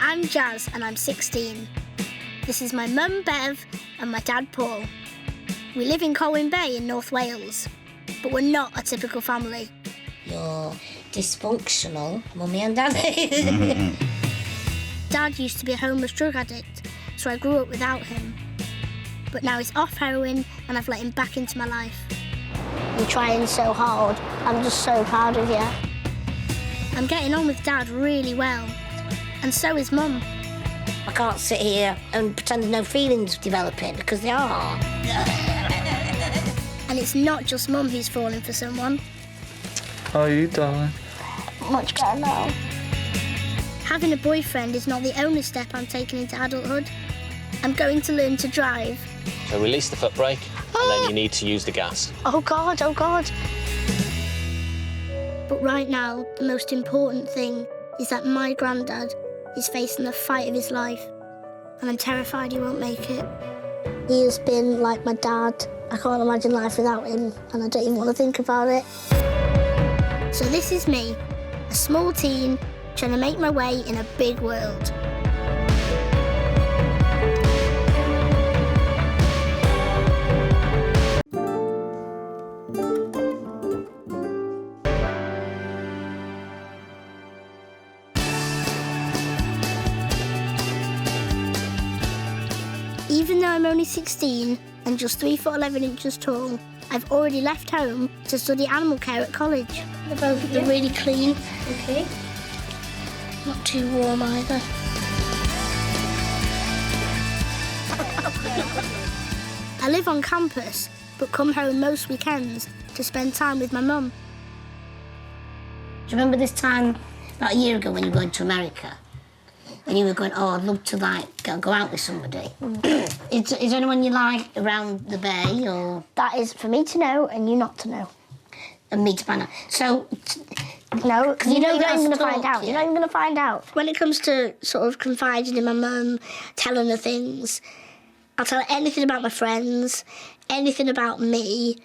I'm Jazz and I'm 16. This is my mum Bev and my dad Paul. We live in Colwyn Bay in North Wales, but we're not a typical family. You're dysfunctional, mummy and daddy. Dad used to be a homeless drug addict, so I grew up without him. But now he's off heroin and I've let him back into my life. You're trying so hard. I'm just so proud of you. I'm getting on with Dad really well, and so is Mum. I can't sit here and pretend there's no feelings developing, because they are. And it's not just Mum who's falling for someone. How are you, darling? Much better now. Having a boyfriend is not the only step I'm taking into adulthood. I'm going to learn to drive. So release the foot brake, and then you need to use the gas. Oh God, oh God. But right now, the most important thing is that my granddad is facing the fight of his life, and I'm terrified he won't make it. He has been like my dad. I can't imagine life without him, and I don't even want to think about it. So this is me, a small teen, trying to make my way in a big world. Even though I'm only 16 and just 3 foot 11 inches tall, I've already left home to study animal care at college. They're really clean. Okay. Not too warm either. I live on campus, but come home most weekends to spend time with my mum. Do you remember this time, about a year ago, when you were going to America? And you were going, oh, I'd love to, go out with somebody. Is there anyone you like around the bay, or...? That is for me to know and you not to know. And me to find out. So... No, because you're not even going to talk, find out. yeah. You're not even going to find out. When it comes to sort of confiding in my mum, telling her things, I'll tell her anything about my friends, anything about me,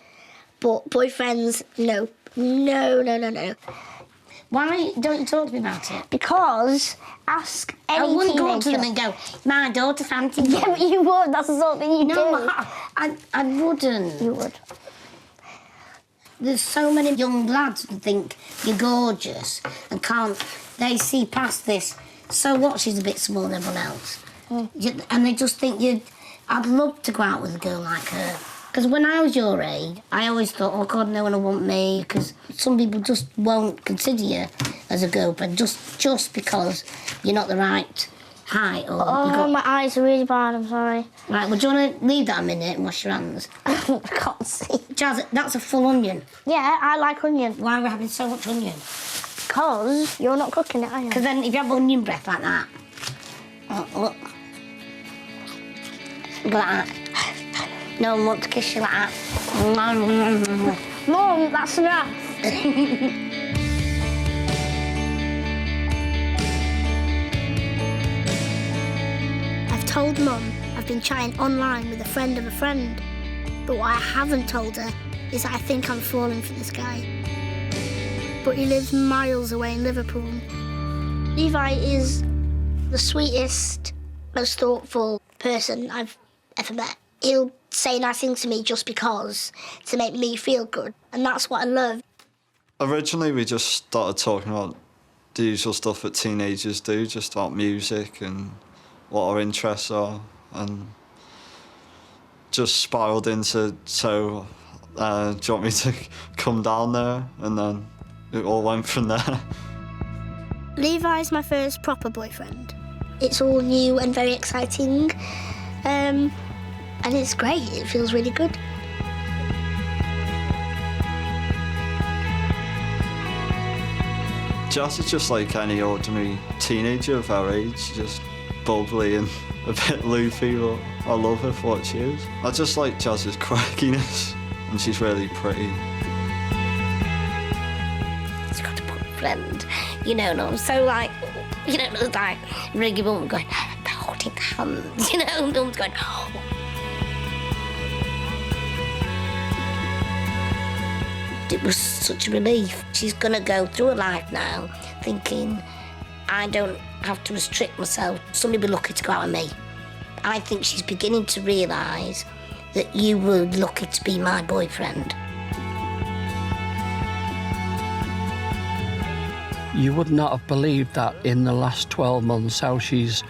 but boyfriends, no. No. Why don't you talk to me about it? Because ask any I wouldn't teenager. go up to them and go, my daughter fancies you. Yeah, but you would. That's the sort of thing you do. No, I wouldn't. You would. There's so many young lads who think you're gorgeous and can't... They see past this. So what, she's a bit smaller than everyone else. And they just think you'd... I'd love to go out with a girl like her. Because when I was your age, I always thought, oh, God, no one will want me, because some people just won't consider you as a girlfriend just because you're not the right height. Or My eyes are really bad, I'm sorry. Right, well, do you want to leave that a minute and wash your hands? I can't see. Jazz, that's a full onion. Yeah, I like onion. Why are we having so much onion? Because you're not cooking it, are you? Because then if you have onion breath like that, look. Look like that. No one wants to kiss you like that. Mum, that's enough. I've told Mum I've been chatting online with a friend of a friend, but what I haven't told her is that I think I'm falling for this guy. But he lives miles away in Liverpool. Levi is the sweetest, most thoughtful person I've ever met. He'll say nice things to me just because, to make me feel good, and that's what I love. Originally, we just started talking about the usual stuff that teenagers do, just about music and what our interests are, and just spiralled into, so, do you want me to come down there? And then it all went from there. Levi's my first proper boyfriend. It's all new and very exciting, and it's great. It feels really good. Jazz is just like any ordinary teenager of our age, just bubbly and a bit loopy, but I love her for what she is. I just like Jazz's crackiness, and she's really pretty. She's got a boyfriend, and I'm so it's like ringing mum going, they're holding hands, and mum's going, oh. It was such a relief. She's going to go through her life now thinking, I don't have to restrict myself. Somebody would be lucky to go out with me. I think she's beginning to realise that you were lucky to be my boyfriend. You would not have believed that in the last 12 months, how she's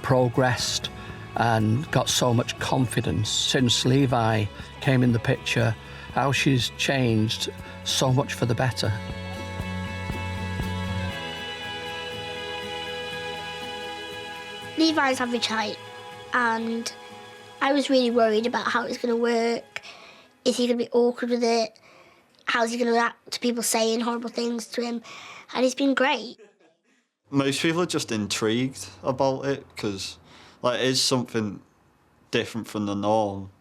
progressed and got so much confidence since Levi came in the picture, how she's changed so much for the better. Levi's average height, and I was really worried about how it's going to work. Is he going to be awkward with it? How's he going to react to people saying horrible things to him? And he's been great. Most people are just intrigued about it because, like, it is something different from the norm.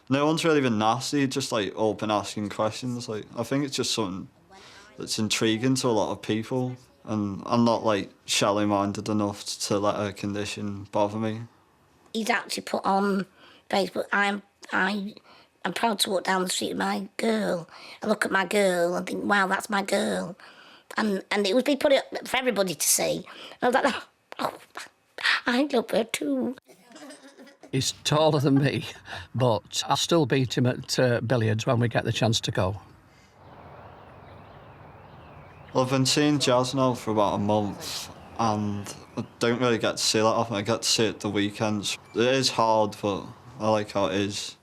No one's really been nasty, just like open asking questions. Like, I think it's just something that's intriguing to a lot of people, and I'm not like shallow-minded enough to let her condition bother me. He's actually put on Facebook, I'm proud to walk down the street with my girl. I look at my girl and think, wow, that's my girl. And it was being put up for everybody to see. And I was like, oh, I love her too. He's taller than me, but I'll still beat him at billiards when we get the chance to go. Well, I've been seeing Jazz now for about a month, and I don't really get to see that often. I get to see it the weekends. It is hard, but I like how it is.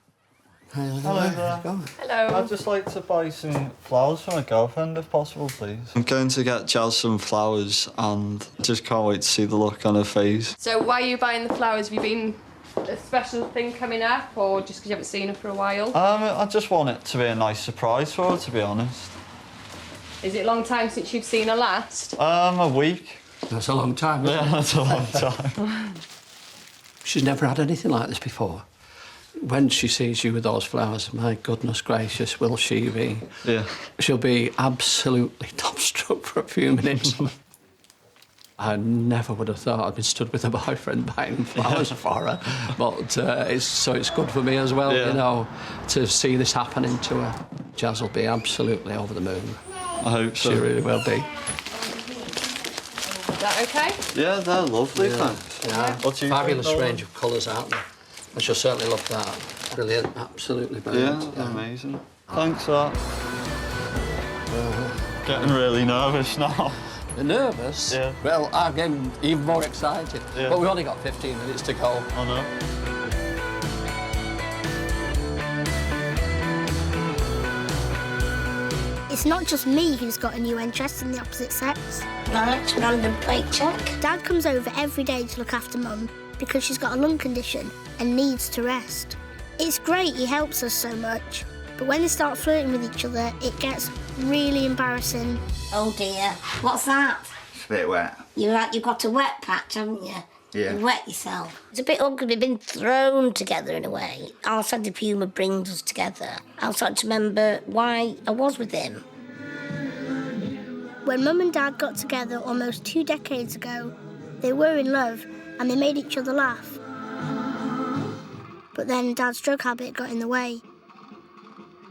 Hello there. Hello. I'd just like to buy some flowers for my girlfriend, if possible, please. I'm going to get Jazz some flowers, and just can't wait to see the look on her face. So why are you buying the flowers? Have you been a special thing coming up, or just because you haven't seen her for a while? I just want it to be a nice surprise for her, to be honest. Is it a long time since you've seen her last? A week. That's a long time, isn't it? Yeah, that's a long time. She's never had anything like this before. When she sees you with those flowers, my goodness gracious, will she be? Yeah. She'll be absolutely dumbstruck for a few minutes. I never would have thought I'd been stood with a boyfriend buying flowers for her, but it's good for me as well, Yeah. you know, to see this happening to her. Jazz will be absolutely over the moon. I hope so. She really will be. Is that okay? Yeah, they're lovely, Yeah. thanks. Yeah. What do you Fabulous think, range of colours, aren't they? I shall certainly love that. Brilliant, absolutely brilliant. Yeah, amazing. Thanks for that. Getting really nervous now. You're nervous? Yeah. Well, I'm getting even more excited. Yeah. But we've only got 15 minutes to go. I know. It's not just me who's got a new interest in the opposite sex. Right, random plate check. Dad comes over every day to look after Mum because she's got a lung condition and needs to rest. It's great he helps us so much, but when they start flirting with each other, it gets really embarrassing. Oh dear, what's that? It's a bit wet. You've got a wet patch, haven't you? Yeah. You wet yourself. It's a bit awkward, we've been thrown together in a way. Our sense of humour brings us together. I'll start to remember why I was with him. When Mum and Dad got together almost 2 decades ago, they were in love and they made each other laugh. But then Dad's drug habit got in the way.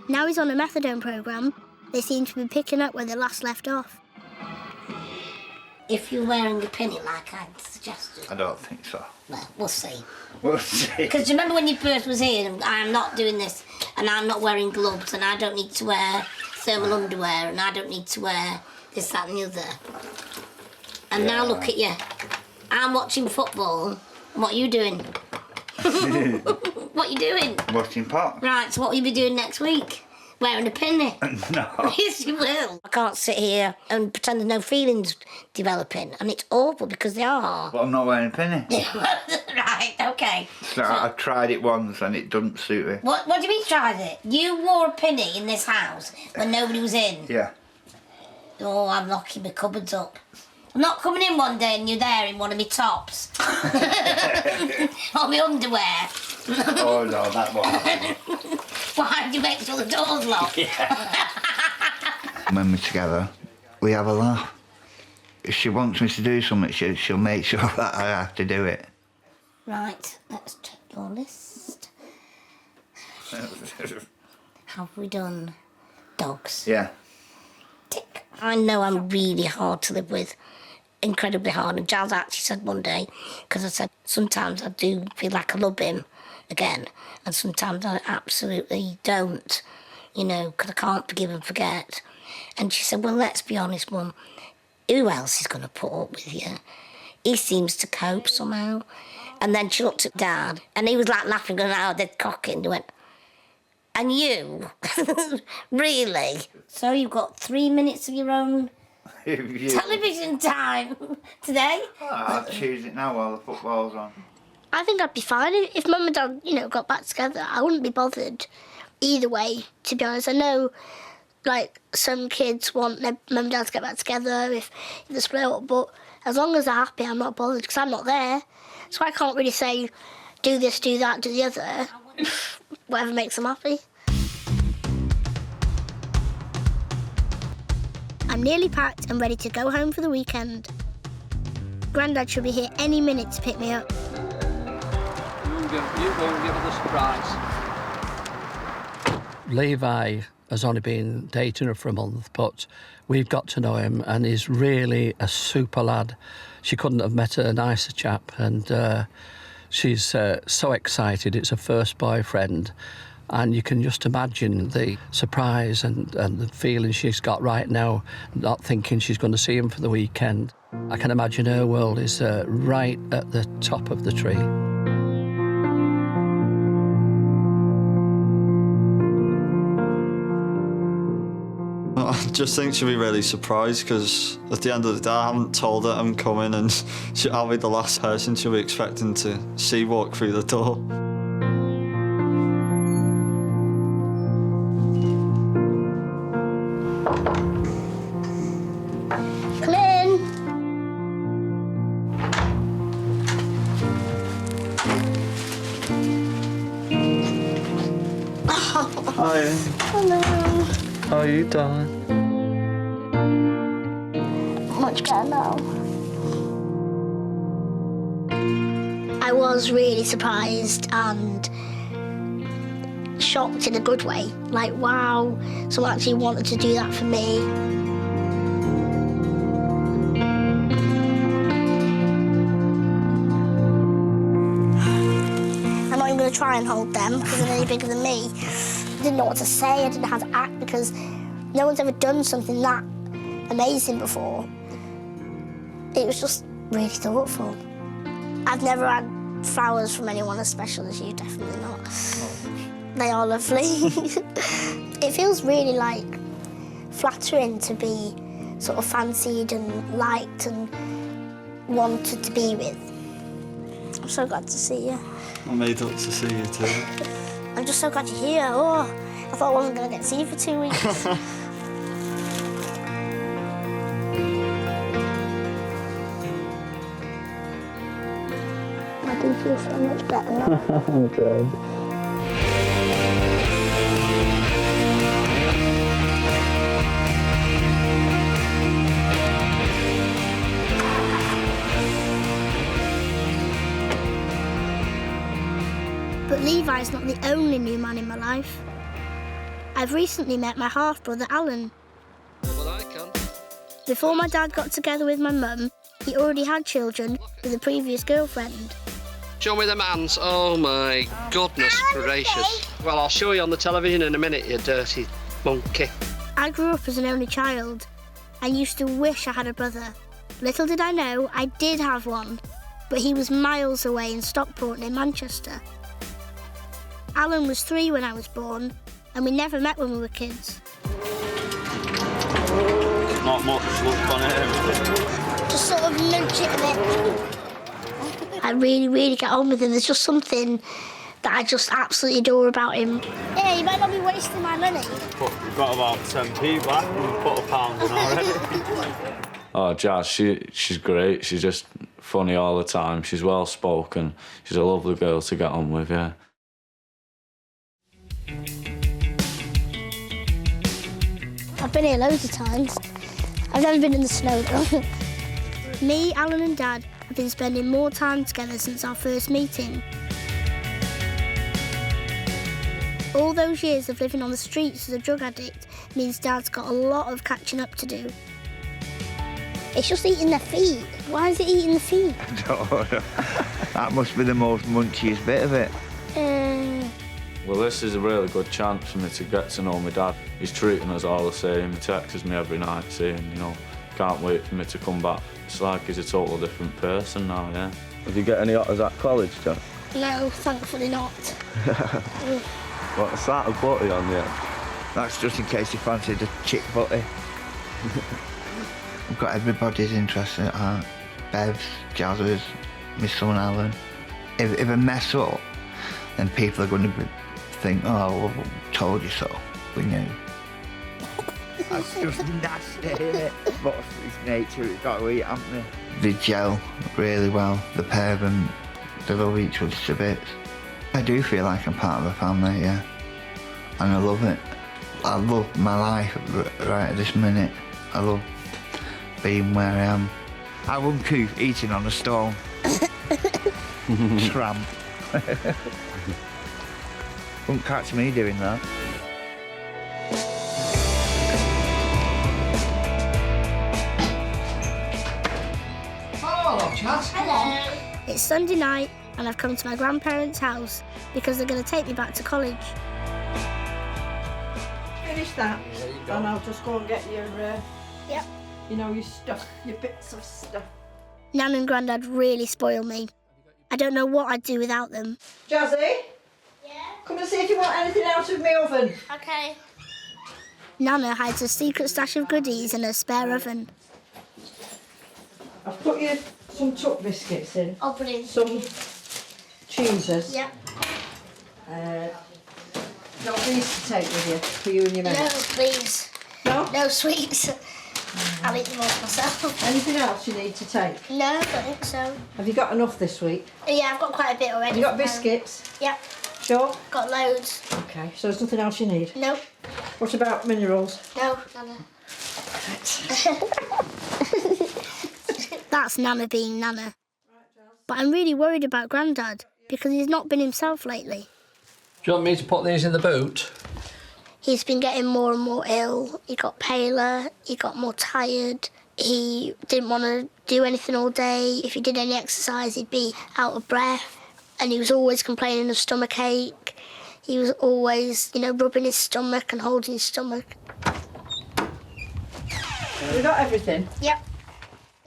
Now he's on a methadone programme. They seem to be picking up where they last left off. If you're wearing a pinny like I suggested, I don't think so. well, we'll see. We'll see. Because remember when you first was here, and I'm not doing this, and I'm not wearing gloves, and I don't need to wear thermal underwear, and I don't need to wear this, that and the other. And now look at you. I'm watching football, and what are you doing? What are you doing? Watching pop. Right, so what will you be doing next week? Wearing a pinny? No. Yes, you will. I can't sit here and pretend there's no feelings developing, and it's awful because they are. But I'm not wearing a penny. Right, okay. So I've tried it once and it doesn't suit me. What do you mean tried it? You wore a pinny in this house when nobody was in? Yeah. Oh, I'm locking my cupboards up. I'm not coming in one day and you're there in one of my tops. Or my underwear. Oh no, that won't happen. Why do you make sure the door's locked? When we're together, we have a laugh. If she wants me to do something, she'll make sure that I have to do it. Right, let's check your list. Have we done dogs? Yeah. Tick. I know I'm really hard to live with. incredibly hard. And Giles actually said one day, because I said, sometimes I do feel like I love him again, and sometimes I absolutely don't, you know, because I can't forgive and forget. And she said, well, let's be honest, Mum, who else is going to put up with you? He seems to cope somehow. And then she looked at Dad, and he was like laughing, going, oh, they're cocking. He went, and you? Really? So you've got 3 minutes of your own television time today? Oh, I'll choose it now while the football's on. I think I'd be fine if Mum and Dad, you know, got back together. I wouldn't be bothered either way, to be honest. I know, like, some kids want their Mum and Dad to get back together if they split up, but as long as they're happy, I'm not bothered, because I'm not there. So I can't really say, do this, do that, do the other. Whatever makes them happy. I'm nearly packed and ready to go home for the weekend. Grandad should be here any minute to pick me up. You go and give her the surprise. Levi has only been dating her for a month, but we've got to know him, and he's really a super lad. She couldn't have met a nicer chap, and she's so excited. It's her first boyfriend, and you can just imagine the surprise and the feeling she's got right now, not thinking she's going to see him for the weekend. I can imagine her world is right at the top of the tree. I just think she'll be really surprised, because at the end of the day I haven't told her I'm coming, and I'll be the last person she'll be expecting to see walk through the door. Come in. Hi. Hello. How are you, darling? Much better now. I was really surprised and shocked in a good way. Like, wow, someone actually wanted to do that for me. I'm not even going to try and hold them because they're any bigger than me. I didn't know what to say, I didn't know how to act, because no one's ever done something that amazing before. It was just really thoughtful. I've never had flowers from anyone as special as you, definitely not. They are lovely. It feels really, like, flattering to be sort of fancied and liked and wanted to be with. I'm so glad to see you. I'm made up to see you too. I'm just so glad you're here. Oh, I thought I wasn't going to get to see you for 2 weeks. I do feel so much better now. I'm glad. But Levi's not the only new man in my life. I've recently met my half-brother, Alan. Well, I can. Before my dad got together with my mum, he already had children with a previous girlfriend. Show me them hands. Oh, my goodness gracious. Well, I'll show you on the television in a minute, you dirty monkey. I grew up as an only child and used to wish I had a brother. Little did I know I did have one, but he was miles away in Stockport near Manchester. Alan was 3 when I was born, and we never met when we were kids. Not much look on it. Just sort of nudge it a bit. I really get on with him. There's just something that I just absolutely adore about him. Yeah, you might not be wasting my money. But you've got about 10p back and you've put £1 in already. Oh, Jazz, she's great. She's just funny all the time. She's well-spoken. She's a lovely girl to get on with, yeah. I've been here loads of times. I've never been in the snow though. Me, Alan and Dad have been spending more time together since our first meeting. All those years of living on the streets as a drug addict means Dad's got a lot of catching up to do. It's just eating their feet. Why is it eating the feet? That must be the most munchiest bit of it. Well, this is a really good chance for me to get to know my dad. He's treating us all the same. He texts me every night saying, you know, can't wait for me to come back. It's like he's a total different person now, yeah. Did you get any otters at college, John? No, thankfully not. What, a sort of butty on you? That's just in case you fancied a chick butty. We've got everybody's interest at heart. Bev's, Jazzers, my son Alan. If I mess up, then people are going to think, oh, well, told you so. We knew. That's just nasty, isn't it? But it's nature, we've got to eat, haven't we? They gel really well, the pair of them. They love each other to bits. I do feel like I'm part of a family, yeah. And I love it. I love my life right at this minute. I love being where I am. I wouldn't coop eating on a stone. Tramp. Wouldn't catch me doing that. Oh, Chas, come on. It's Sunday night and I've come to my grandparents' house because they're going to take me back to college. Finish that, and I'll just go and get your, Yep. you know, your stuff, your bits of stuff. Nan and Grandad really spoil me. I don't know what I'd do without them. Jazzy? Yeah? Come and see if you want anything out of my oven. Okay. Nana hides a secret stash of goodies in her spare oven. I've put you some tuck biscuits in. I'll put in some cheeses. Yep. Got these to take with you, for you and your mate. No, please. No? No sweets. I'll eat them all myself. Anything else you need to take? No, I don't think so. Have you got enough this week? Yeah, I've got quite a bit already. Have you got biscuits? Yep. Sure? Got loads. Okay, so there's nothing else you need? Nope. What about minerals? No, Nana. That's Nana being Nana. But I'm really worried about Grandad because he's not been himself lately. Do you want me to put these in the boot? He's been getting more and more ill. He got paler, he got more tired. He didn't want to do anything all day. If he did any exercise, he'd be out of breath. And he was always complaining of stomachache. He was always, you know, rubbing his stomach and holding his stomach. We got everything? Yep.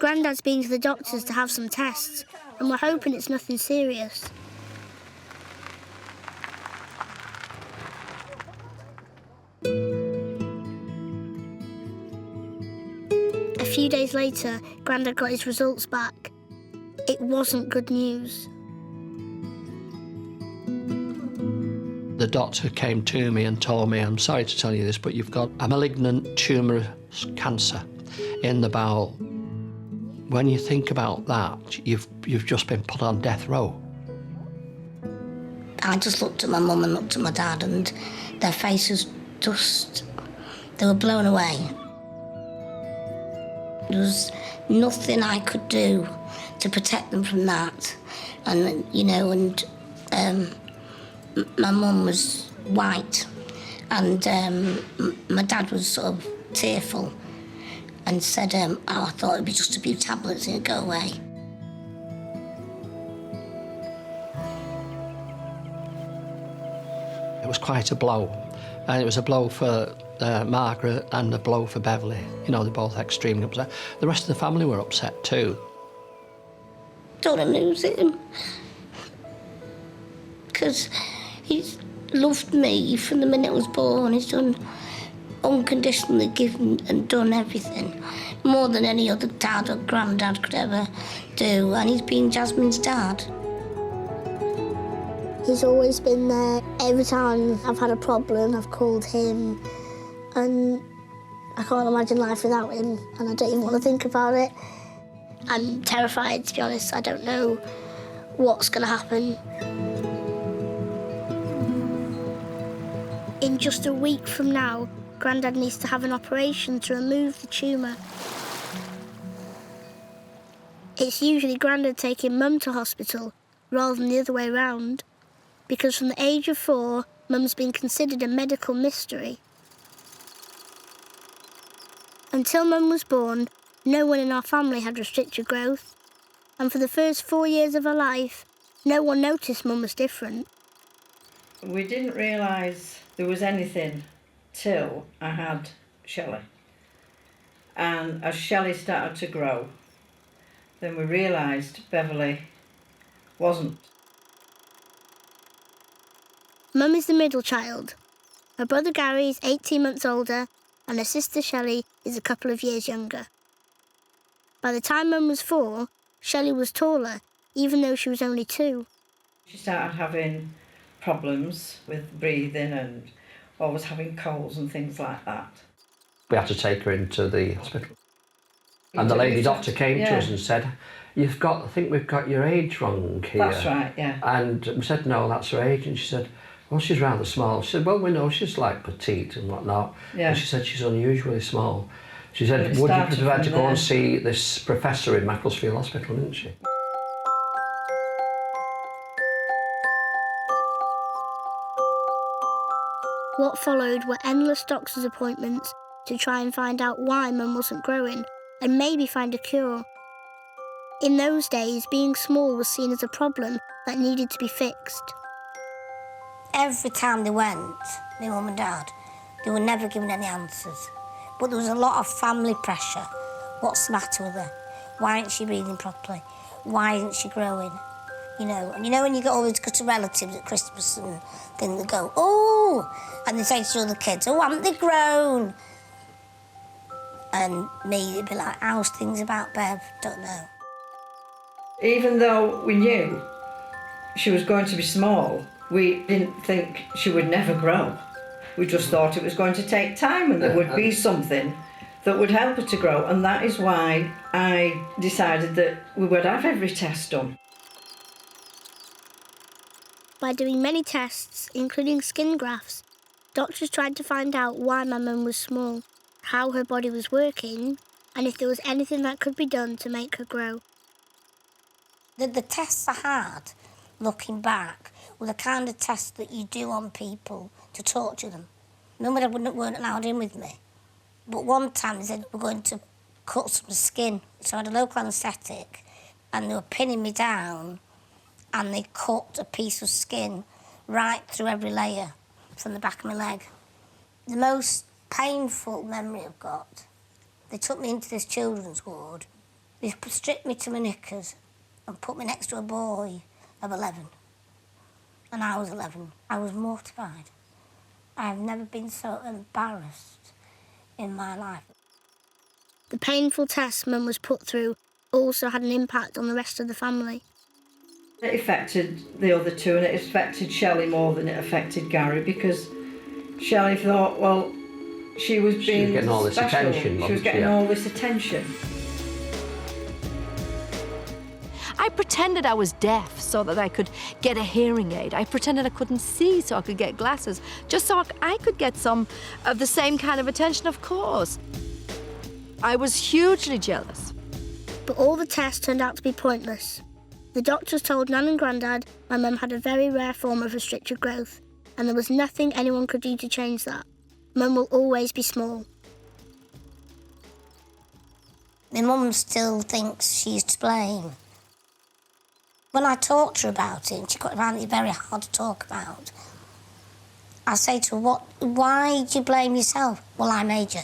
Grandad's been to the doctors to have some tests, and we're hoping it's nothing serious. A few days later, Grandad got his results back. It wasn't good news. The doctor came to me and told me, I'm sorry to tell you this, but you've got a malignant tumour cancer in the bowel. When you think about that, you've just been put on death row. I just looked at my mum and looked at my dad, and their faces just, they were blown away. There was nothing I could do to protect them from that. And, you know, and my mum was white, and my dad was sort of tearful and said, oh, I thought it'd be just a few tablets and it'd go away. It was quite a blow, and it was a blow for Margaret and a blow for Beverly. You know, they're both extremely upset. The rest of the family were upset too. Don't want to lose him, because he's loved me from the minute I was born. He's done unconditionally given and done everything, more than any other dad or granddad could ever do, and he's been Jasmine's dad. He's always been there. Every time I've had a problem, I've called him, and I can't imagine life without him, and I don't even want to think about it. I'm terrified, to be honest. I don't know what's going to happen. In just a week from now, Grandad needs to have an operation to remove the tumour. It's usually Grandad taking Mum to hospital rather than the other way round, because from the age of 4, Mum's been considered a medical mystery. Until Mum was born, no one in our family had restricted growth, and for the first 4 years of her life, no one noticed Mum was different. We didn't realise there was anything till I had Shelley. And as Shelley started to grow, then we realised Beverly wasn't. Mum is the middle child. Her brother Gary is 18 months older, and her sister Shelley is a couple of years younger. By the time Mum was 4, Shelley was taller, even though she was only 2. She started having problems with breathing and always having colds and things like that. We had to take her into the hospital. And the lady doctor came to us and said, I think we've got your age wrong here. That's right, yeah. And we said, no, that's her age. And she said, well, she's rather small. She said, well, we know she's like petite and whatnot. Yeah. And she said she's unusually small. She said, would you prefer to go and see this professor in Macclesfield Hospital, didn't she? What followed were endless doctor's appointments to try and find out why Mum wasn't growing and maybe find a cure. In those days, being small was seen as a problem that needed to be fixed. Every time they went, my mum and dad, they were never given any answers. But there was a lot of family pressure. What's the matter with her? Why isn't she breathing properly? Why isn't she growing? And when you get all these good relatives at Christmas and then they go, oh, and they say to other kids, oh, haven't they grown? And me, they'd be like, how's things about Bev? Don't know. Even though we knew she was going to be small, we didn't think she would never grow. We just thought it was going to take time and there would be something that would help her to grow, and that is why I decided that we would have every test done. By doing many tests, including skin grafts, doctors tried to find out why my mum was small, how her body was working, and if there was anything that could be done to make her grow. The tests I had, looking back, were the kind of tests that you do on people to torture them. Mum and Dad weren't allowed in with me. But one time they said, we're going to cut some skin. So I had a local anaesthetic, and they were pinning me down, and they cut a piece of skin right through every layer from the back of my leg. The most painful memory I've got, they took me into this children's ward. They stripped me to my knickers and put me next to a boy of 11. And I was 11. I was mortified. I've never been so embarrassed in my life. The painful tests Mum was put through also had an impact on the rest of the family. It affected the other two, and it affected Shelley more than it affected Gary, because Shelley thought, well, she was getting all this attention. She was getting all this attention. I pretended I was deaf so that I could get a hearing aid. I pretended I couldn't see so I could get glasses, just so I could get some of the same kind of attention, of course. I was hugely jealous. But all the tests turned out to be pointless. The doctors told Nan and Grandad my mum had a very rare form of restricted growth, and there was nothing anyone could do to change that. Mum will always be small. My mum still thinks she's to blame. When I talk to her about it, and she finds it very hard to talk about, I say to her, why do you blame yourself? Well, I made you.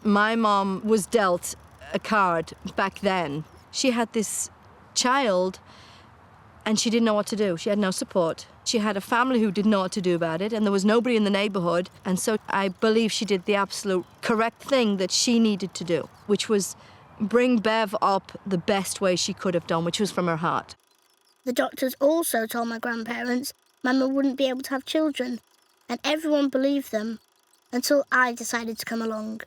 My mom was dealt a card back then. She had this child and she didn't know what to do. She had no support. She had a family who didn't know what to do about it, and there was nobody in the neighbourhood. And so I believe she did the absolute correct thing that she needed to do, which was bring Bev up the best way she could have done, which was from her heart. The doctors also told my grandparents Mama wouldn't be able to have children, and everyone believed them until I decided to come along.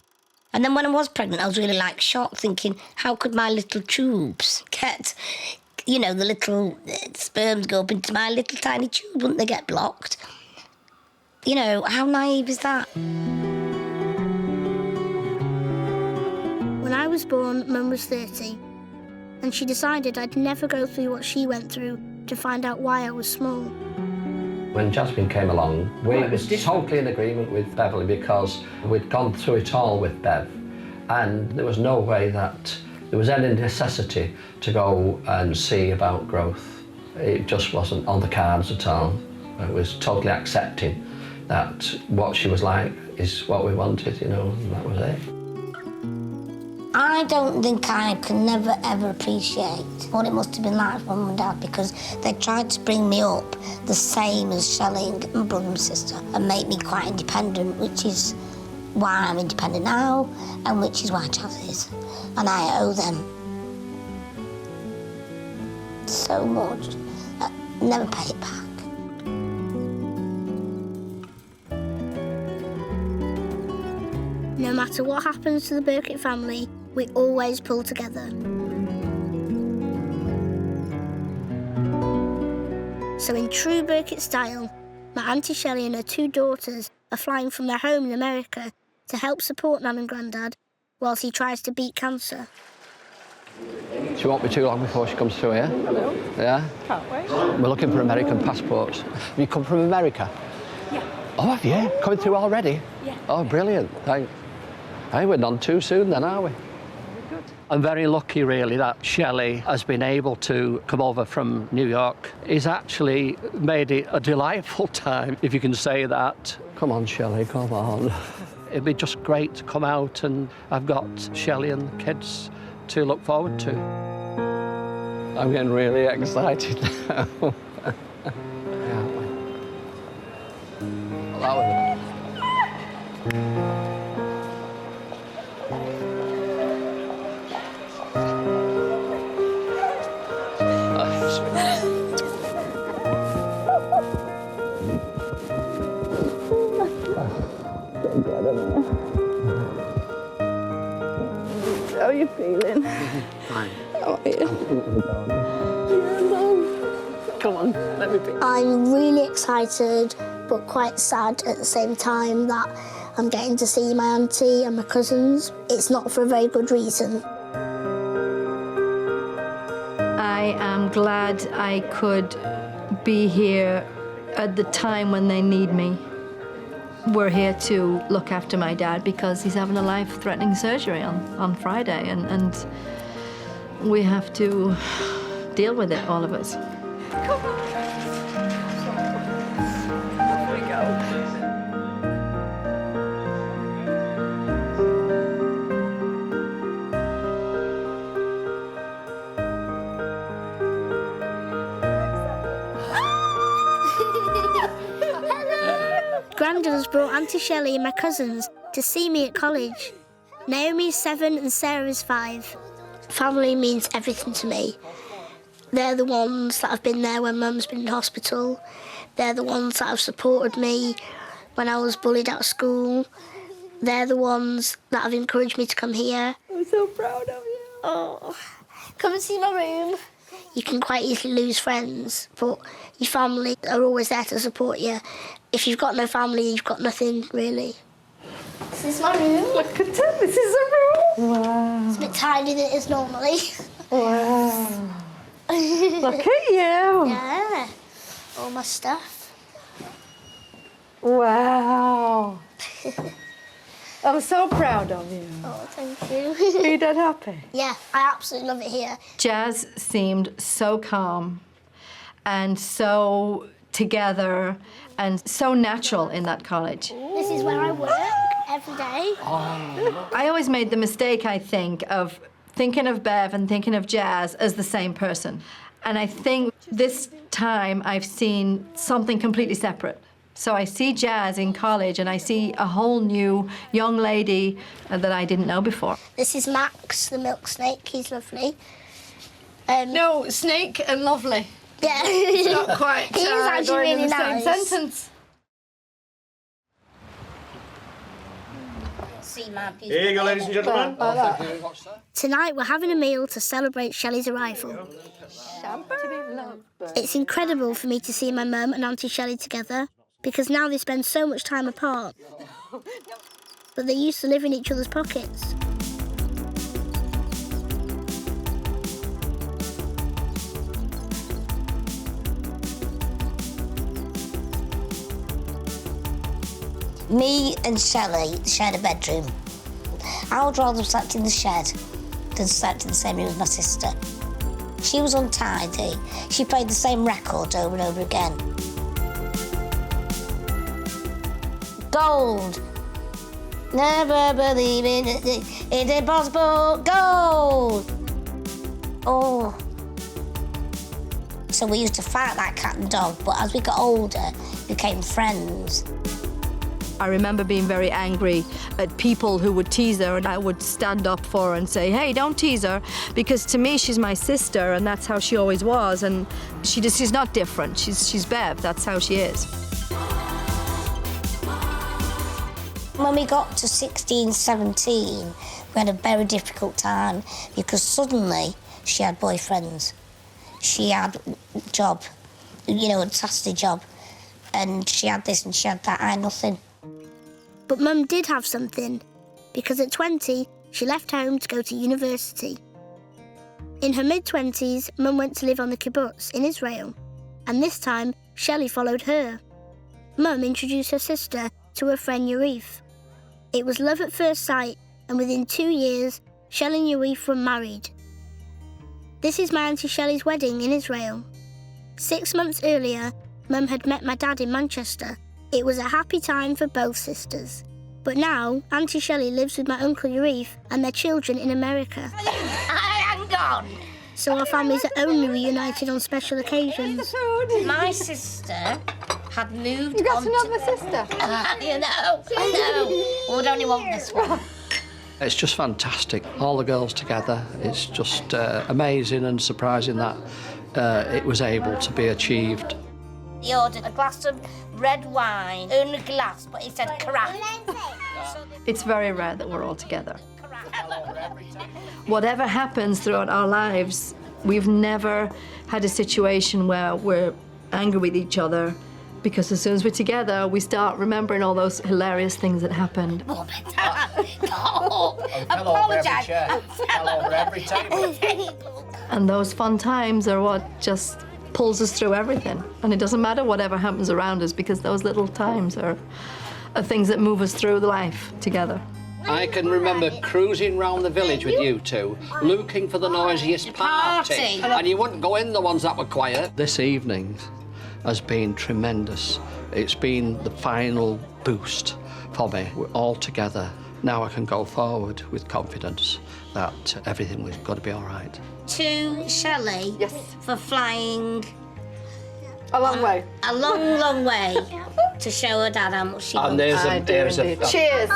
And then when I was pregnant, I was really shocked, thinking, how could my little tubes get, the little sperms go up into my little tiny tube? Wouldn't they get blocked? How naive is that? When I was born, Mum was 30, and she decided I'd never go through what she went through to find out why I was small. When Jasmine came along, we were totally in agreement with Beverly because we'd gone through it all with Bev. And there was no way that there was any necessity to go and see about growth. It just wasn't on the cards at all. It was totally accepting that what she was like is what we wanted, you know, and that was it. I don't think I can never ever appreciate what it must have been like for Mum and Dad, because they tried to bring me up the same as Shelley and my brother and sister and make me quite independent, which is why I'm independent now and which is why Jazz is. And I owe them so much. I'll never pay it back. No matter what happens to the Burkitt family, we always pull together. So in true Burkitt style, my Auntie Shelley and her 2 daughters are flying from their home in America to help support Nan and Grandad whilst he tries to beat cancer. She won't be too long before she comes through here. Hello. Yeah? Can't wait. We're looking for American passports. Have you come from America? Yeah. Oh, have you? Coming through already? Yeah. Oh, brilliant. Hey, we're none too soon then, are we? Very good. I'm very lucky, really, that Shelley has been able to come over from New York. He's actually made it a delightful time, if you can say that. Come on, Shelley, come on. It'd be just great to come out, and I've got Shelley and the kids to look forward to. I'm getting really excited now. Yeah. Well, that was it. How are you feeling? Fine. How are you? Come on, let me be. I'm really excited, but quite sad at the same time that I'm getting to see my auntie and my cousins. It's not for a very good reason. I am glad I could be here at the time when they need me. We're here to look after my dad because he's having a life-threatening surgery on Friday, and we have to deal with it, all of us. Come on. Off we go. Grandad has brought Auntie Shelley and my cousins to see me at college. Naomi's 7 and Sarah's 5. Family means everything to me. They're the ones that have been there when Mum's been in hospital. They're the ones that have supported me when I was bullied at school. They're the ones that have encouraged me to come here. I'm so proud of you. Oh, come and see my room. You can quite easily lose friends, but your family are always there to support you. If you've got no family, you've got nothing, really. This is my room. Look at it. This is a room. Wow. It's a bit tidier than it is normally. Wow. Look at you. Yeah, all my stuff. Wow. I'm so proud of you. Oh, thank you. Are you that happy? Yeah, I absolutely love it here. Jazz seemed so calm and so together and so natural in that college. This is where I work every day. I always made the mistake, I think, of thinking of Bev and thinking of Jazz as the same person. And I think this time I've seen something completely separate. So I see Jazz in college and I see a whole new young lady that I didn't know before. This is Max, the milk snake. He's lovely. No, snake and lovely. Yeah. It's not quite He is actually going in really the nice. same sentence. Here you go, ladies and gentlemen. Tonight we're having a meal to celebrate Shelley's arrival. It's incredible for me to see my mum and Auntie Shelley together, because now they spend so much time apart. But they used to live in each other's pockets. Me and Shelley shared a bedroom, I would rather have slept in the shed than slept in the same room with my sister. She was untidy. She played the same record over and over again. Gold. Never believe it's impossible. Gold. Oh. So we used to fight like cat and dog, but as we got older, we became friends. I remember being very angry at people who would tease her, and I would stand up for her and say, hey, don't tease her, because to me, she's my sister, and that's how she always was, and she's not different. She's Bev, that's how she is. When we got to 16, 17, we had a very difficult time because suddenly she had boyfriends. She had a job, you know, a fantastic job, and she had this and she had that. I had nothing. But Mum did have something, because at 20, she left home to go to university. In her mid-20s, Mum went to live on the kibbutz in Israel, and this time, Shelley followed her. Mum introduced her sister to her friend Yarif. It was love at first sight, and within 2 years, Shelley and Yarif were married. This is my Auntie Shelley's wedding in Israel. 6 months earlier, Mum had met my dad in Manchester. It was a happy time for both sisters. But now, Auntie Shelley lives with my Uncle Yarif and their children in America. Hang on. So our families are only reunited on special occasions. My sister had moved You got on to know my sister? You know, I know. We'd only want this one. It's just fantastic, all the girls together. It's just amazing and surprising that it was able to be achieved. He ordered a glass of red wine in a glass, but he said carafe. It's very rare that we're all together. Whatever happens throughout our lives, we've never had a situation where we're angry with each other, because as soon as we're together, we start remembering all those hilarious things that happened. No, apologise. Fell over every table. And those fun times are what just pulls us through everything. And it doesn't matter whatever happens around us, because those little times are things that move us through life together. I can remember cruising round the village with you two, looking for the noisiest party. And you wouldn't go in the ones that were quiet. This evening has been tremendous. It's been the final boost for me. We're all together. Now I can go forward with confidence that everything was going to be all right. To Shelley, Yes. for flying A long way. a long, long way to show her dad how much she And loves. there's a Cheers.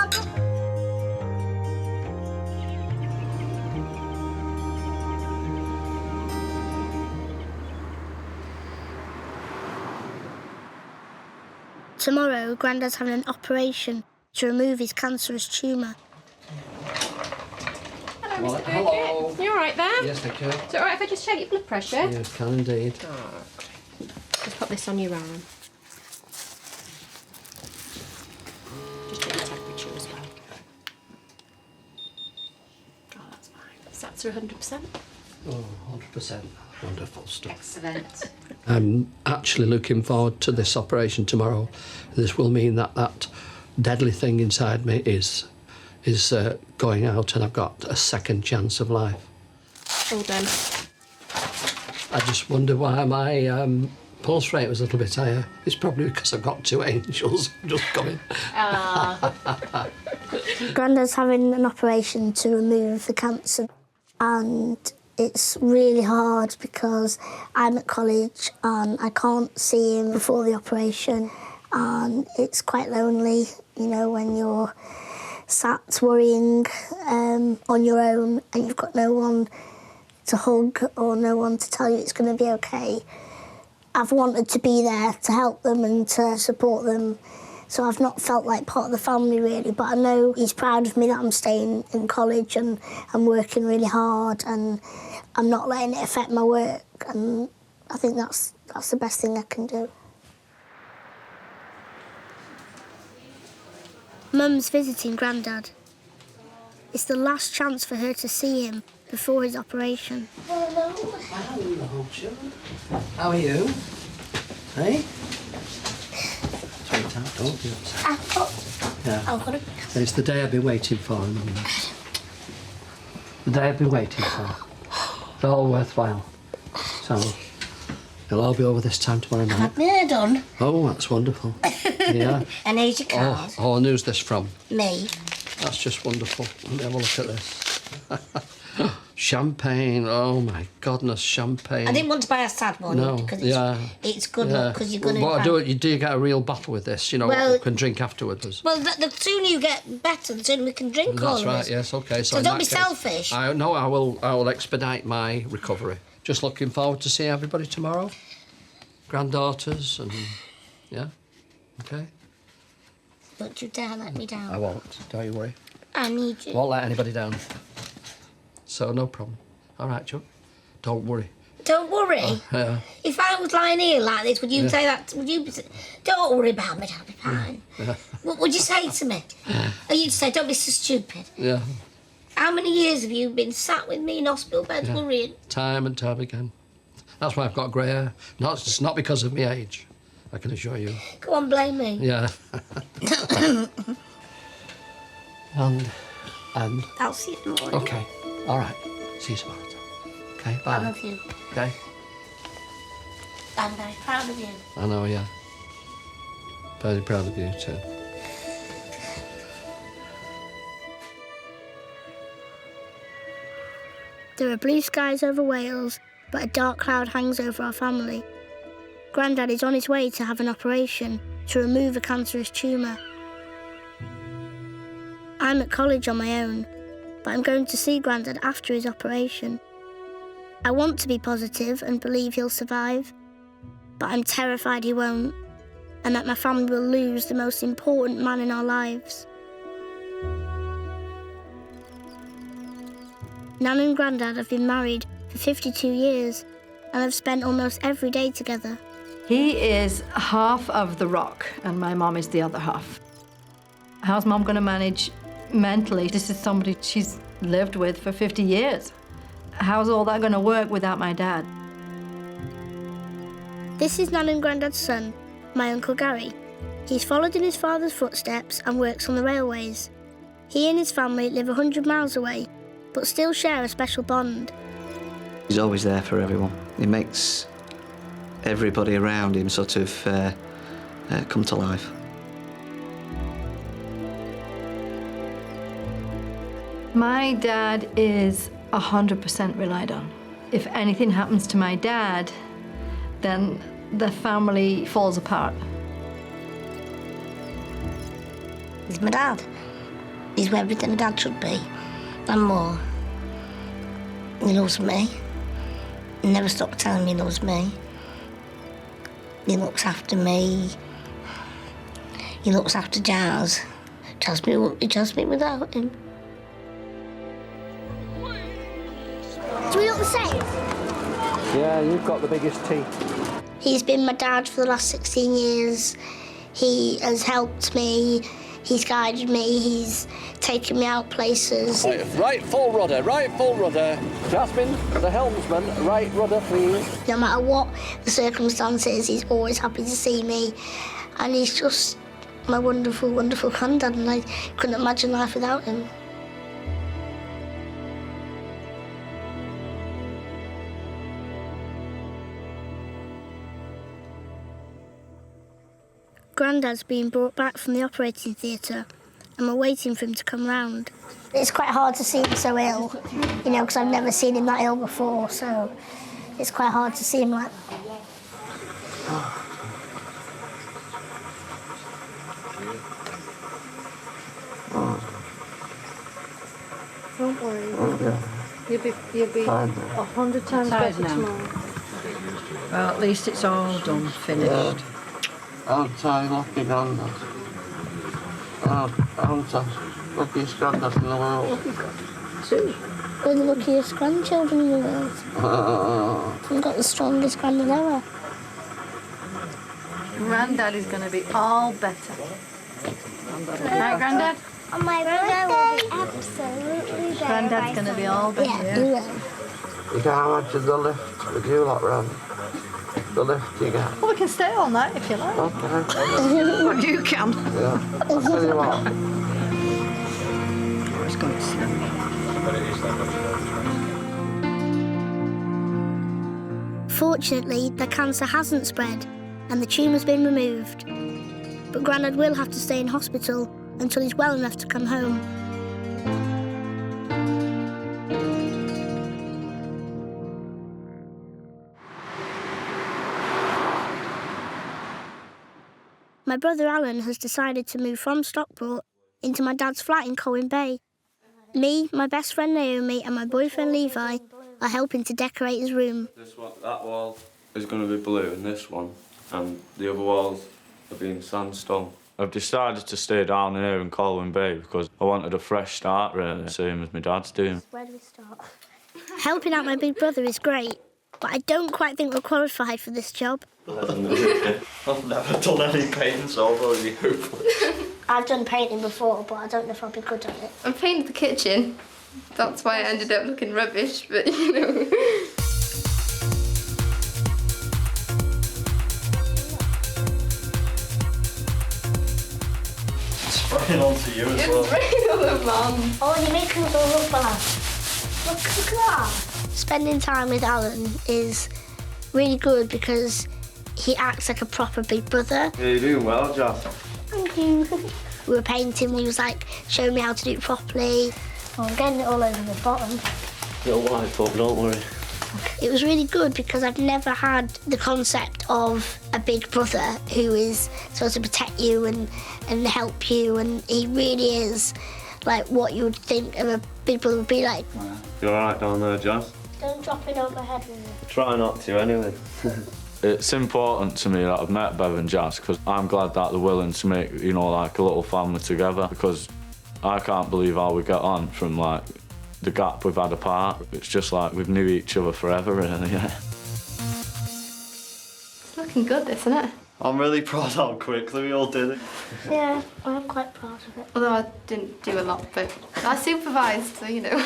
Tomorrow, Grandad's having an operation to remove his cancerous tumour. Hello, Mr. Hello. You all right there? Yes, thank you. Is it all right if I just check your blood pressure? Yes, can indeed. Just put this on your arm. Just check your temperature as well. Oh, that's fine. Is that to 100%? Oh, 100%. Wonderful stuff. Excellent. I'm actually looking forward to this operation tomorrow. This will mean that that deadly thing inside me is going out, and I've got a second chance of life. All done. I just wonder why my pulse rate was a little bit higher. It's probably because I've got two angels just coming. Grandad's having an operation to remove the cancer, and it's really hard because I'm at college and I can't see him before the operation, and it's quite lonely, you know, when you're sat worrying on your own and you've got no one to hug or no one to tell you it's going to be okay. I've wanted to be there to help them and to support them, so I've not felt like part of the family really, but I know he's proud of me that I'm staying in college and I'm working really hard and I'm not letting it affect my work, and I think that's the best thing I can do. Mum's visiting Grandad. It's the last chance for her to see him before his operation. Hello, how are you? Hey? Sweetheart, don't be upset. Yeah. It's the day I've been waiting for. the day I've been waiting for. It's all worthwhile. So, it'll all be over this time tomorrow night. I've my hair done. Oh, that's wonderful. Yeah. And here's your card. Oh, and who's this from? Me. That's just wonderful. Let me have a look at this. Champagne. Oh, my goodness, champagne. I didn't want to buy a sad one. No, because it's good luck because you're going to... What do you get a real bottle with this? You know, what you can drink afterwards. Well, the sooner you get better, the sooner we can drink all of it. That's right, yes, OK. So don't be selfish. I will expedite my recovery. Just looking forward to seeing everybody tomorrow. Granddaughters and... Yeah, OK. Don't you dare let me down. I won't, don't you worry. I need you. Won't let anybody down. So, no problem. All right, Chuck. Don't worry. Don't worry. Yeah. If I was lying here like this, would you say that? Would you? Don't worry about me. I'll be fine. Yeah. What would you say to me? Or you'd say, "Don't be so stupid." Yeah. How many years have you been sat with me in hospital beds worrying? Time and time again. That's why I've got grey hair. It's not because of my age, I can assure you. Go on, blame me. Yeah. and I'll see you tomorrow. OK. All right. See you tomorrow. OK, bye. I love you. OK. I'm very proud of you. I know, yeah. Very proud of you too. There are blue skies over Wales, but a dark cloud hangs over our family. Grandad is on his way to have an operation to remove a cancerous tumour. I'm at college on my own, but I'm going to see Grandad after his operation. I want to be positive and believe he'll survive, but I'm terrified he won't, and that my family will lose the most important man in our lives. Nan and Grandad have been married for 52 years and have spent almost every day together. He is half of the rock and my mum is the other half. How's Mum going to manage mentally? This is somebody she's lived with for 50 years. How's all that going to work without my dad? This is Nan and Grandad's son, my Uncle Gary. He's followed in his father's footsteps and works on the railways. He and his family live 100 miles away, but still share a special bond. He's always there for everyone. He makes everybody around him sort of come to life. My dad is 100% relied on. If anything happens to my dad, then the family falls apart. He's my dad. He's everything a dad should be, and more. He loves me. He never stops telling me he loves me. He looks after me. He looks after Jazz. Jazz wouldn't be Jazz without him. Do we look the same? Yeah, you've got the biggest teeth. He's been my dad for the last 16 years. He has helped me. He's guided me. He's taken me out places. Right full rudder, right full rudder. Jasmine, the helmsman, right rudder, please. No matter what the circumstances, he's always happy to see me. And he's just my wonderful, wonderful granddad, and I couldn't imagine life without him. Grandad's been brought back from the operating theatre and we're waiting for him to come round. It's quite hard to see him so ill, you know, because I've never seen him that ill before, so it's quite hard to see him like that. Don't worry. You'll be 100 times better tomorrow. Well, at least it's all done, finished. Aren't I lucky granddad? Aren't I luckiest granddad in the world? Two. We're the luckiest grandchildren in the world. We've got the strongest granddad ever. Grandad is going to be all better. Right, Grandad? Oh, my granddad will be absolutely better. Grandad's going to be all better. Yeah, he will. You can't imagine the lift with you lot round. The lift you get. Well, we can stay all night if you like. Okay. Well, you can. Yeah. I'll tell you what. It's going to sleep. but it is that much more expensive. Fortunately, the cancer hasn't spread and the tumour's been removed. But Grandad will have to stay in hospital until he's well enough to come home. My brother Alan has decided to move from Stockport into my dad's flat in Colwyn Bay. Me, my best friend Naomi and my boyfriend Levi are helping to decorate his room. That wall is going to be blue and this one, and the other walls are being sandstone. I've decided to stay down here in Colwyn Bay because I wanted a fresh start, really, same as my dad's doing. Where do we start? Helping out my big brother is great, but I don't quite think we're qualified for this job. I've never done any painting, so I'll probably be hopeless. I've done painting before, but I don't know if I'll be good at it. I painted the kitchen. That's why I ended up looking rubbish, but you know. It's spraying onto you as well. It's spraying on the mum. Oh, you're making us all look bad. Look at that. Spending time with Alan is really good because he acts like a proper big brother. Yeah, you're doing well, Josh. Thank you. We were painting, he was like showing me how to do it properly. Oh, I'm getting it all over the bottom. You'll wipe up, don't worry. It was really good because I've never had the concept of a big brother who is supposed to protect you and help you, and he really is like what you would think of a big brother would be like. You all right down there, Josh? Don't drop it over my head with me. Try not to, anyway. It's important to me that I've met Bev and Jazz because I'm glad that they're willing to make, you know, like a little family together, because I can't believe how we get on from, like, the gap we've had apart. It's just like we've knew each other forever, really, yeah. It's looking good, this, isn't it? I'm really proud how quickly we all did it. Yeah, I'm quite proud of it. Although I didn't do a lot, but I supervised, so you know.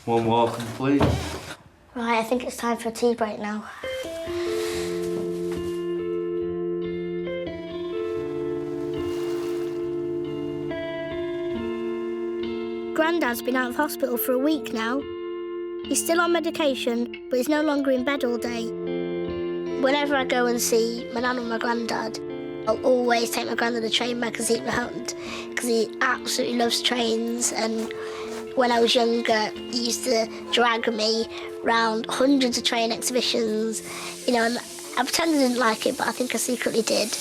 One more complete. Right, I think it's time for a tea break now. Grandad's been out of hospital for a week now. He's still on medication, but he's no longer in bed all day. Whenever I go and see my nan and my granddad, I'll always take my granddad a train magazine round because he absolutely loves trains, and when I was younger, he used to drag me round hundreds of train exhibitions, you know, and I pretended I didn't like it, but I think I secretly did.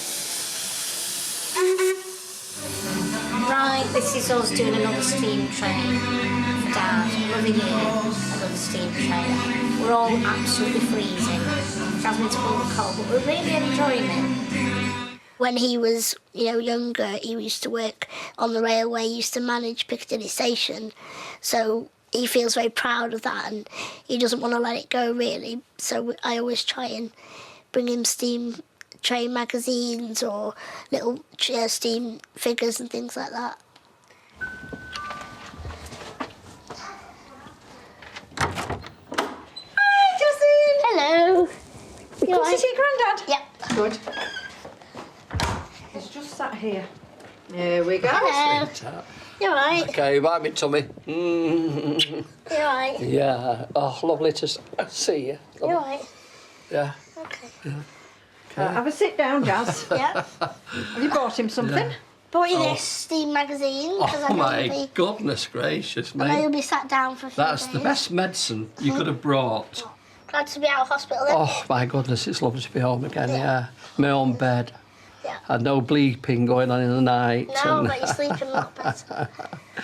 Right, this is us doing another steam train for Dad. Another year, another steam train. We're all absolutely freezing. Jasmine's full of cold, but we're really enjoying it. When he was, you know, younger, he used to work on the railway, he used to manage Piccadilly Station, so he feels very proud of that and he doesn't want to let it go, really. So I always try and bring him steam train magazines or little steam figures and things like that. Hi, Justine. Hello. You come to see Grandad? Yep. Good. He's just sat here. There we go. Hello. Sweetheart. You all right? Okay, wipe me tummy. You all right? Yeah. Oh, lovely to see you. You all right? Yeah. Okay. Yeah. Have a sit down, Jazz. Yeah. Have you bought him something? Yeah. Bought you this steam magazine because Oh my goodness gracious, I know mate. you'll be sat down for a few That's days. the best medicine you could have brought. Glad to be out of hospital then. Oh my goodness, it's lovely to be home again, yeah. My own bed. Yeah. And no bleeping going on in the night. No, and but you're sleeping a lot better.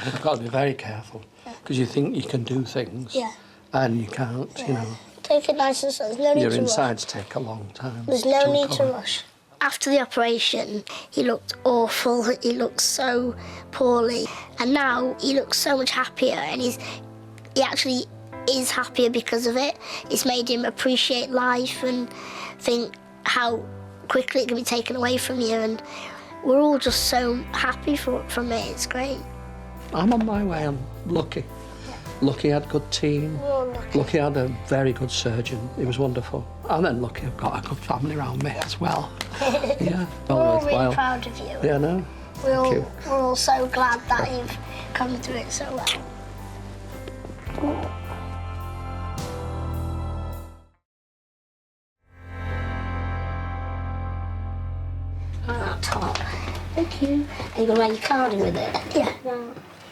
You've got to be very careful because you think you can do things Yeah. and you can't, you know. Take it nice and slow. There's no need Your to rush. insides take a long time. There's no to need to recover. rush. After the operation, he looked awful. He looked so poorly. And now he looks so much happier, and he actually is happier because of it. It's made him appreciate life and think how quickly it can be taken away from you. And we're all just so happy from it. It's great. I'm on my way, I'm lucky. Lucky I had a good team. We're all lucky. Lucky I had a very good surgeon. It was wonderful. And then lucky I've got a good family around me as well. Yeah. We're all worthwhile. really proud of you. Yeah, I know. We're Thank you. all so glad that you've come through it so well. that top. Thank you. Are you going to wear your cardigan with it? Yeah.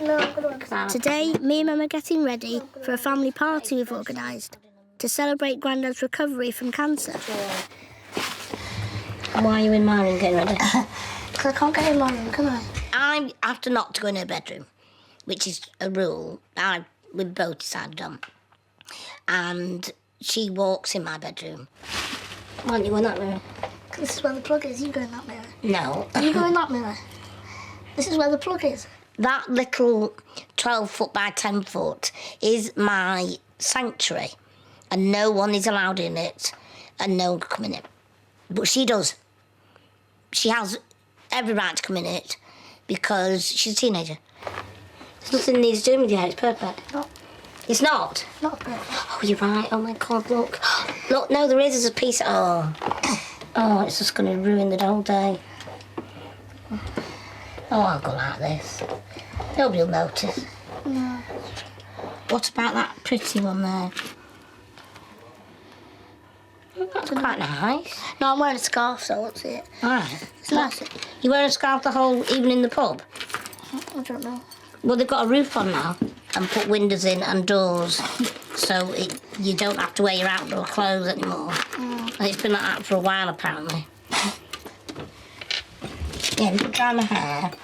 No, I'm going to wear. Today, me and Mum are getting ready for a family party we've organised to celebrate Grandad's recovery from cancer. Why are you in my room getting ready? Because I can't get in my room, can I? I have to not to go in her bedroom, which is a rule. We've both decided on. And she walks in my bedroom. Why don't you go in that mirror? This is where the plug is. You go in that mirror. No. You go in that mirror. This is where the plug is. That little 12-foot by 10-foot is my sanctuary, and no one is allowed in it, and no one can come in it. But she does. She has every right to come in it because she's a teenager. There's nothing needs doing with your hair. It's perfect. No. It's not? Not perfect. Oh, you're right. Oh, my God, look. Look, no, there is. There's a piece. Oh, it's just going to ruin the whole day. Oh, I'll go like this. Nobody will notice. No. What about that pretty one there? That's quite nice. No, I'm wearing a scarf, so I won't see it. All right. It's nice. You wearing a scarf the whole evening in the pub? I don't know. Well, they've got a roof on now and put windows in and doors, so you don't have to wear your outdoor clothes anymore. And it's been like that for a while, apparently. Yeah, look dry my hair. Look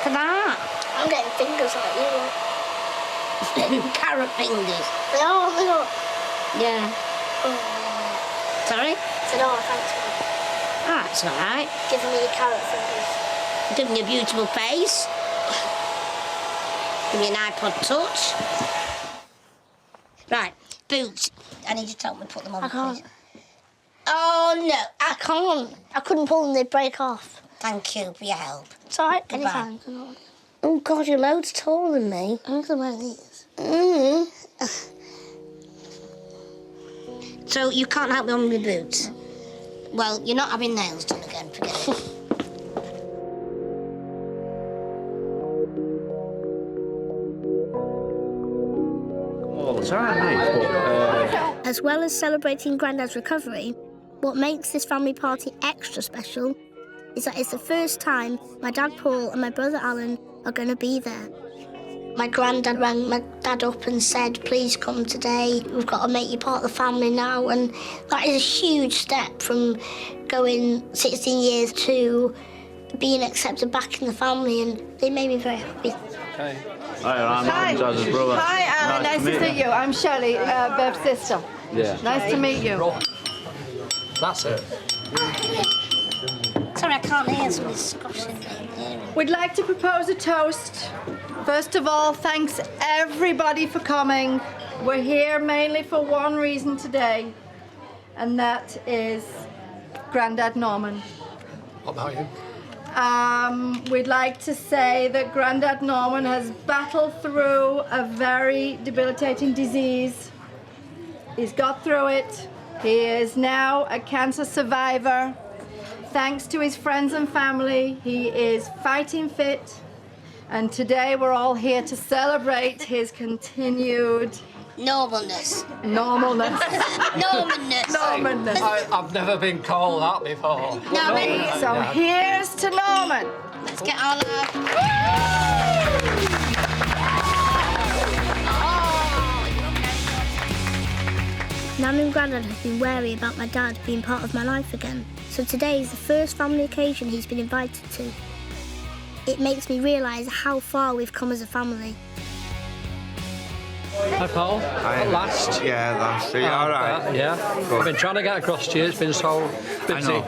at that. I'm getting fingers like you. Carrot fingers. They are. Yeah. Sorry? So no, thanks, Mum. Ah, it's all right. Giving me your carrot fingers. Giving you a beautiful face. Give me an iPod Touch. Right, boots. I need you to tell me to put them on. I can't. Please. Oh, no. I can't. I couldn't pull them, they'd break off. Thank you for your help. It's all right, Goodbye. anytime. Oh, God, you're loads taller than me. I'm going to wear these. So you can't help me on my boots? Well, you're not having nails done again, forget it. As well as celebrating Grandad's recovery, what makes this family party extra special is that it's the first time my dad Paul and my brother Alan are going to be there. My granddad rang my dad up and said, please come today, we've got to make you part of the family now, and that is a huge step from going 16 years to being accepted back in the family, and they made me very happy. Okay. Hi, I'm Jazz's brother. Hi, Alan. Nice to see you. I'm Shelley, Bev's sister. Yeah. Nice to meet you. That's it. Sorry, I can't hear some of this squashing. We'd like to propose a toast. First of all, thanks everybody for coming. We're here mainly for one reason today, and that is Grandad Norman. What about you? We'd like to say that Grandad Norman has battled through a very debilitating disease. He's got through it. He is now a cancer survivor. Thanks to his friends and family, he is fighting fit. And today we're all here to celebrate his continued normalness. Normalness. Normalness. Normalness. I've never been called that before. No, so here's to Norman. Let's get on Nan and Grandad have been wary about my dad being part of my life again, so today is the first family occasion he's been invited to. It makes me realise how far we've come as a family. Hi, Paul. At last. Yeah, last. Are you all right? Yeah. I've been trying to get across to you. It's been so busy.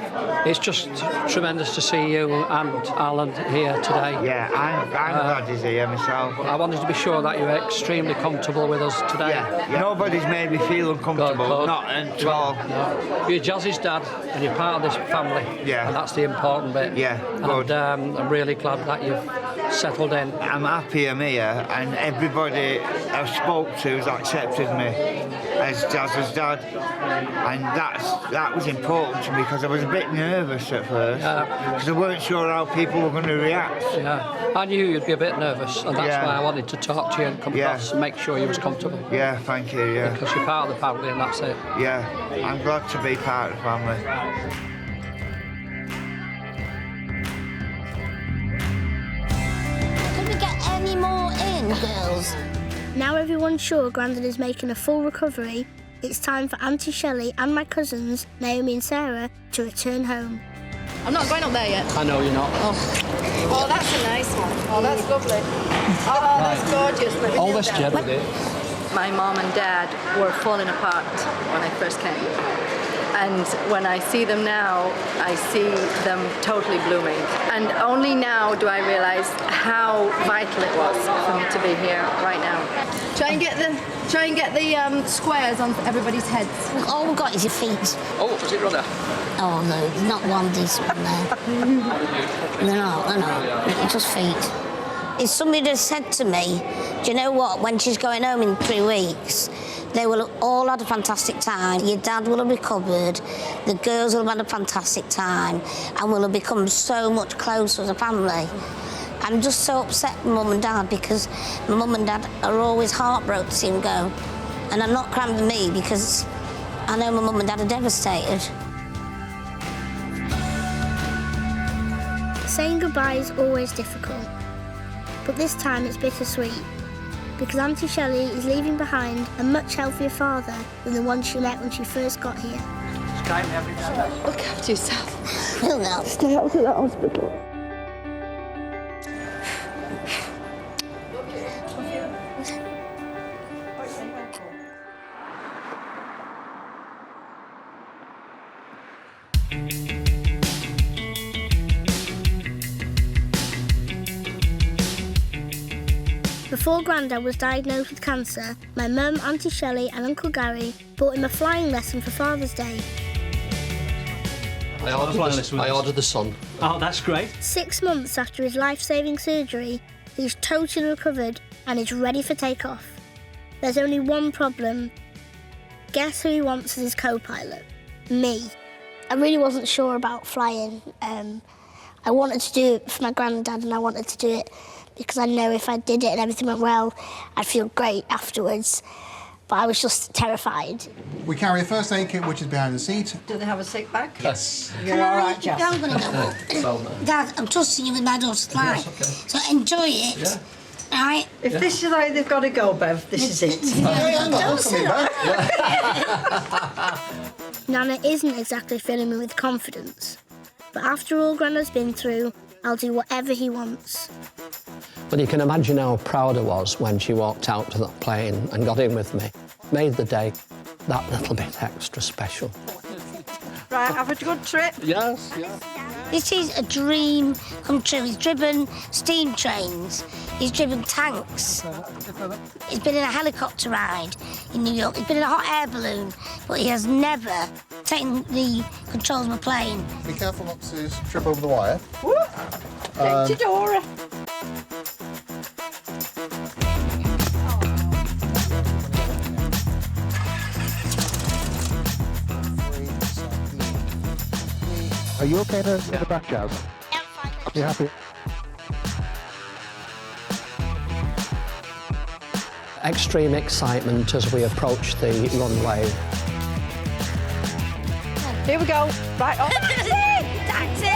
It's just tremendous to see you and Alan here today. Yeah, I'm glad he's here myself. I wanted to be sure that you were extremely comfortable with us today. Yeah. Nobody's made me feel uncomfortable. Good. Not at all. No. You're Jazz's dad, and you're part of this family. Yeah. And that's the important bit. Yeah, good. And I'm really glad that you've settled in. I'm happy I'm here, and everybody I've spoke to has accepted me as Jazz's dad, and that was important to me because I was a bit nervous at first because I weren't sure how people were going to react. Yeah, I knew you'd be a bit nervous, and that's why I wanted to talk to you and come across and make sure you was comfortable. Yeah, thank you. Yeah, because you're part of the family, and that's it. Yeah, I'm glad to be part of the family. doing, girls? Now everyone's sure Grandad is making a full recovery, it's time for Auntie Shelley and my cousins, Naomi and Sarah, to return home. I'm not going up there yet. I know you're not. Oh, that's a nice one. Oh, that's lovely. Oh, that's gorgeous. Let me All kneel this down. jet with it. My mom and dad were falling apart when I first came. And when I see them now, I see them totally blooming. And only now do I realise how vital it was for me to be here right now. Try and get the squares on everybody's heads. All we've got is your feet. Oh, was it runner? Oh no, there's not one decent one there. They're not. It's just feet. If somebody had said to me, do you know what, when she's going home in 3 weeks, they will have all had a fantastic time. Your dad will have recovered, the girls will have had a fantastic time, and will have become so much closer as a family. I'm just so upset with Mum and Dad because my Mum and Dad are always heartbroken to see him go. And I'm not cramping me because I know my Mum and Dad are devastated. Saying goodbye is always difficult, but this time it's bittersweet because Auntie Shelley is leaving behind a much healthier father than the one she met when she first got here. Look after yourself. Will now. Stay out of the hospital. Before Grandad was diagnosed with cancer, my mum, Auntie Shelley and Uncle Gary bought him a flying lesson for Father's Day. I ordered the sun. Oh, that's great. 6 months after his life-saving surgery, he's totally recovered and is ready for takeoff. There's only one problem. Guess who he wants as his co-pilot? Me. I really wasn't sure about flying. I wanted to do it for my granddad and I wanted to do it because I know if I did it and everything went well, I'd feel great afterwards. But I was just terrified. We carry a first aid kit which is behind the seat. Do they have a seat back? Yes. You're all right, Jess? I'm going to go. Dad, I'm trusting you with my daughter's life. Yes, okay. So enjoy it. Yeah. All right? If this is the way they've got to go, Bev, this is it. Nana isn't exactly filling me with confidence. But after all Grandad's been through, I'll do whatever he wants. But you can imagine how proud I was when she walked out to that plane and got in with me. Made the day that little bit extra special. Right, have a good trip. Yes, yes. This is a dream come true. He's driven steam trains. He's driven tanks. He's been in a helicopter ride in New York. He's been in a hot air balloon, but he has never taken the controls of a plane. Be careful not to trip over the wire. Take your Dora. Are you okay in the back, Jazz? Yeah, I'm fine. You happy? Extreme excitement as we approach the runway. Here we go. Right on. Taxi!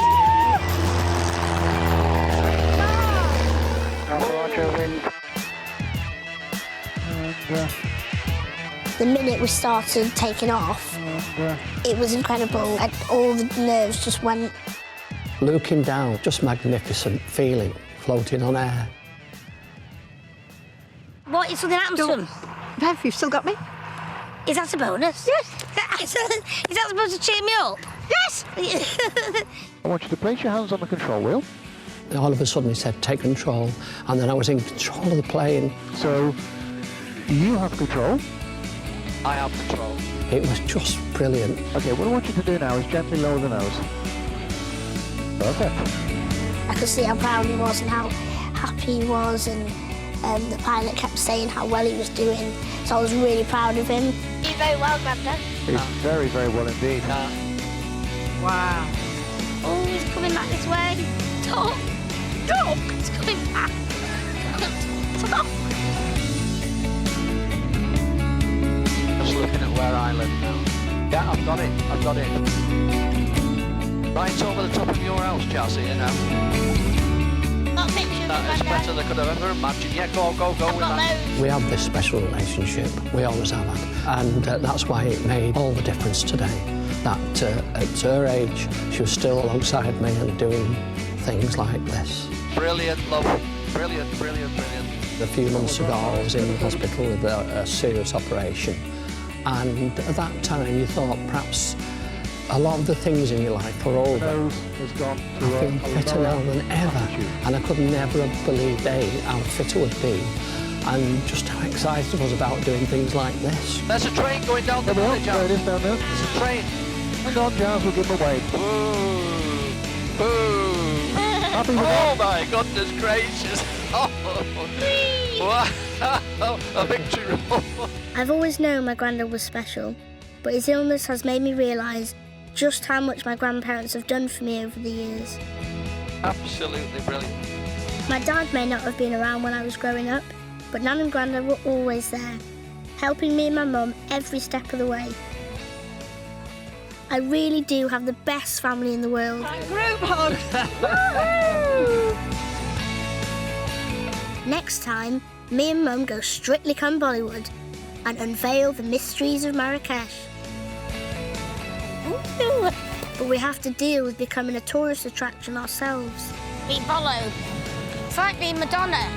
The minute we started taking off, it was incredible. And all the nerves just went. Looking down, just magnificent feeling, floating on air. What, if something happens to him? Bev, you've still got me? Is that a bonus? Yes. Is that supposed to cheer me up? Yes. I want you to place your hands on the control wheel. All of a sudden he said, take control, and then I was in control of the plane. So, you have control. I have control. It was just brilliant. Okay, what I want you to do now is gently lower the nose. Perfect. I could see how proud he was and how happy he was, and the pilot kept saying how well he was doing. So I was really proud of him. You did very well, Grandad. It's very, very well indeed. Wow. Oh, he's coming back this way. Duck! Duck! He's coming back. Stop! Just looking at where I live now. Yeah, I've got it. Right over the top of your house, Jazzy, you know. got pictures of That is Grandad. better than I could have ever imagined. Yeah, go with that. We have this special relationship. We always have had. And that's why it made all the difference today. That at her age, she was still alongside me and doing things like this. Brilliant, love. Brilliant, brilliant, brilliant. A few months ago, I was in the hospital with a serious operation. And at that time, you thought perhaps a lot of the things in your life are over. I feel fitter now than ever, and I could never have believed how fit I would be, and just how excited I was about doing things like this. There's a train going down the village. There it is down there. There's a train. Hang on, Giles, we'll give him a wave. Boo! Boo! Happy with Oh my goodness gracious! Oh, wow! A victory roll. I've always known my granddad was special, but his illness has made me realise just how much my grandparents have done for me over the years. Absolutely brilliant. My dad may not have been around when I was growing up, but Nan and Grandad were always there, helping me and my mum every step of the way. I really do have the best family in the world. Group hug! Next time, me and Mum go Strictly Come Bollywood and unveil the mysteries of Marrakesh. But we have to deal with becoming a tourist attraction ourselves. We follow. It's like being Madonna.